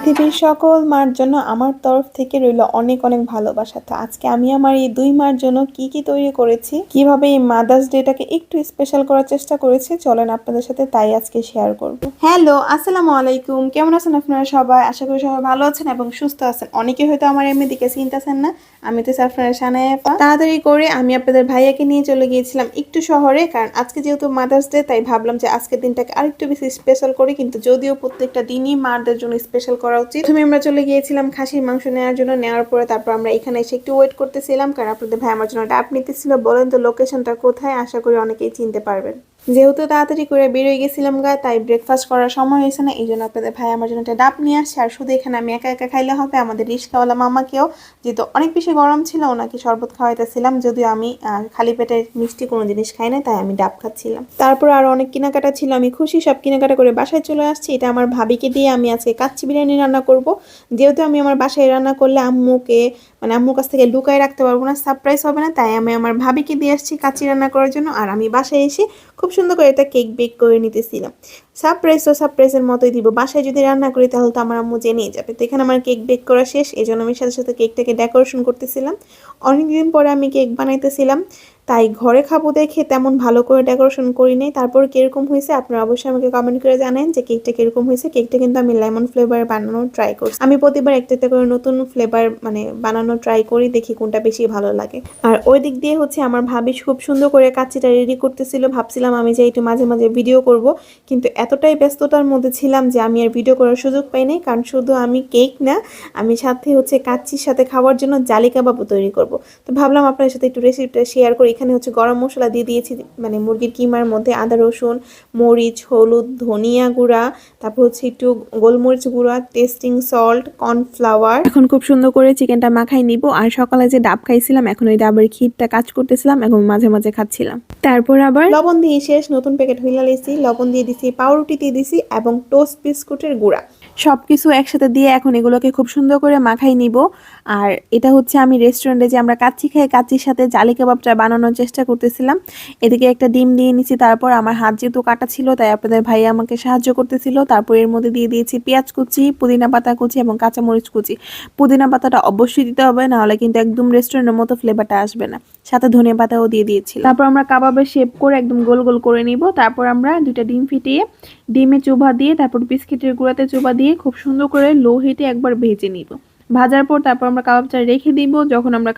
পৃথিবীর সকল মার জন্য আমার তরফ থেকে রইল অনেক অনেক ভালোবাসা। তো আজকে আমি আমার এই 2 মার জন্য কি কি তৈরি করেছি, কিভাবে এই মাদার্স ডেটাকে একটু স্পেশাল করার চেষ্টা করেছি, চলেন আপনাদের সাথে তাই আজকে শেয়ার করব। হ্যালো, আসসালামু আলাইকুম। কেমন আছেন আপনারা সবাই? আশা করি সবাই ভালো আছেন এবং সুস্থ আছেন। অনেকে হয়তো আমার এমনি দিকে চিন্তাছেন না, আমি তো আপনারা সানায় আপা। তাড়াতাড়ি করে আমি আপনাদের ভাইয়াকে নিয়ে চলে গিয়েছিলাম একটু শহরে, কারণ আজকে যেহেতু মাদার্স ডে তাই ভাবলাম যে আজকের দিনটাকে আরেকটু বেশি স্পেশাল করি, কিন্তু যদিও প্রত্যেকটা দিনই মাদের জন্য স্পেশাল করা উচিত। প্রথমে আমরা চলে গিয়েছিলাম খাসির মাংস নেওয়ার জন্য, নেওয়ার পরে তারপর আমরা এখানে এসে একটু ওয়েট করতেছিলাম, কারণ আপনাদের ভাই আমার জন্য ডাব নিতেছিল। বলেন তো লোকেশনটা কোথায়? আশা করি অনেকেই চিনতে পারবেন। যেহেতু তাড়াতাড়ি করে বেরোয় গেছিলাম গা, তাই ব্রেকফাস্ট করার সময় হয়েছে না, এই জন্য আপনাদের ভাই আমার জন্য একটা ডাব নিয়ে আসছে। আর শুধু এখানে আমি একা একা খাইলে হবে, আমাদের রিস্কাওয়ালা মামাকেও, যেহেতু অনেক বেশি গরম ছিল, ওনাকে শরবত খাওয়াইতেছিলাম। যদিও আমি খালি পেটে মিষ্টি কোনো জিনিস খাই না, তাই আমি ডাব খাচ্ছিলাম। তারপর আর অনেক কেনাকাটা ছিল, আমি খুশি। সব কেনাকাটা করে বাসায় চলে আসছি। এটা আমার ভাবিকে দিয়ে আমি আজকে কাচ্চি বিরিয়ানি রান্না করব। যেহেতু আমি আমার বাসায় রান্না করলে আম্মুকে আম্মুর কাছ থেকে লুকায় রাখতে পারবো না, সারপ্রাইজ হবে না, তাই আমি আমার ভাবিকে দিয়ে আসছি কাচ্চি রান্না করার জন্য। আর আমি বাসায় এসে খুব সুন্দর করে এটা কেক বেক করে নিতেছিলাম। সারপ্রাইজ তো সারপ্রাইজের মতোই দিব, বাসায় যদি রান্না করি তাহলে তো আমার আম্মু জেনেই যাবে। তো এখানে আমার কেক বেক করা শেষ, এই জন্য আমি সাথে সাথে কেকটাকে ডেকোরেশন করতেছিলাম। অনেকদিন পরে আমি কেক বানাইতেছিলাম, তাই ঘরে খাবো দেখে তেমন ভালো করে ডেকোরেশন করি নাই। তারপর কিরকম হয়েছে আপনারা অবশ্যই আমাকে কমেন্ট করে জানেন যে কেকটা কিরকম হয়েছে। কেকটা কিন্তু আমি লেমন ফ্লেভার বানানোর ট্রাই করছি। আমি প্রতিবার একটা একটা করে নতুন ফ্লেভার বানানোর ট্রাই করি, দেখি কোনটা বেশি ভালো লাগে। আর ওই দিক দিয়ে হচ্ছে আমার ভাবি খুব সুন্দর করে কাচ্চিটা রেডি করতেছিল। ভাবছিলাম আমি যে একটু মাঝে মাঝে ভিডিও করব, কিন্তু এতটাই ব্যস্ততার মধ্যে ছিলাম যে আমি আর ভিডিও করার সুযোগ পাই নাই। কারণ শুধু আমি কেক না, আমি সাথে হচ্ছে কাচ্চির সাথে খাওয়ার জন্য জালি কাবাবও তৈরি করব। তো ভাবলাম আপনার সাথে একটু রেসিপিটা শেয়ার করি। এখানে হচ্ছে গরম মশলা দিয়ে দিয়েছি, মুরগির কিমার মধ্যে আদা রসুন মরিচ হলুদ ধনিয়া গুঁড়া, তারপর হচ্ছে একটু গোলমরিচ গুঁড়া, টেস্টিং সল্ট, কর্নফ্লাওয়ার। এখন খুব সুন্দর করে চিকেনটা মাখাই নিব। আর সকালে যে ডাব খাইছিলাম, এখন ওই ডাবের ক্ষীরটা কাজ করতেছিলাম এবং মাঝে মাঝে খাচ্ছিলাম। তারপর আবার লবণ দিয়ে শেষ, নতুন প্যাকেট হইলা লেছি, লবণ দিয়ে দিছি, পাউরুটি দিয়ে দিছি এবং টোস্ট বিস্কুটের গুঁড়া, সবকিছু একসাথে দিয়ে এখন এগুলোকে খুব সুন্দর করে মাখাই নিব। আর এটা হচ্ছে আমি রেস্টুরেন্টে যে আমরা কাচ্চি খাই, কাচ্চির সাথে জালি কাবাবটা বানানোর চেষ্টা করতেছিলাম। এদিকে একটা ডিম দিয়ে নিছি। তারপর আমার হাত যেহেতু কাটা ছিল, তাই আপনাদের ভাই আমাকে সাহায্য করতেছিল। তারপর এর মধ্যে দিয়ে দিয়েছি পেঁয়াজ কুচি, পুদিনা পাতা কুচি এবং কাঁচামরিচ কুচি। পুদিনা পাতাটা অবশ্যই দিতে হবে, নাহলে কিন্তু একদম রেস্টুরেন্টের মতো ফ্লেভারটা আসবে না। সাথে ধনিয়া পাতাও দিয়ে দিয়েছি। তারপর আমরা কাবাবের শেপ করে একদম গোল গোল করে নিব। তারপর আমরা 2টা ডিম ফিটিয়ে ডিমে চোভা দিয়ে, তারপর বিস্কিটের গুঁড়াতে চোভা দিয়ে খুব সুন্দর করে লো হিটে একবার ভেজে নিব। ভাজার পর তারপর আমরা কাবাবটা রেখে দিব। যখন আমরা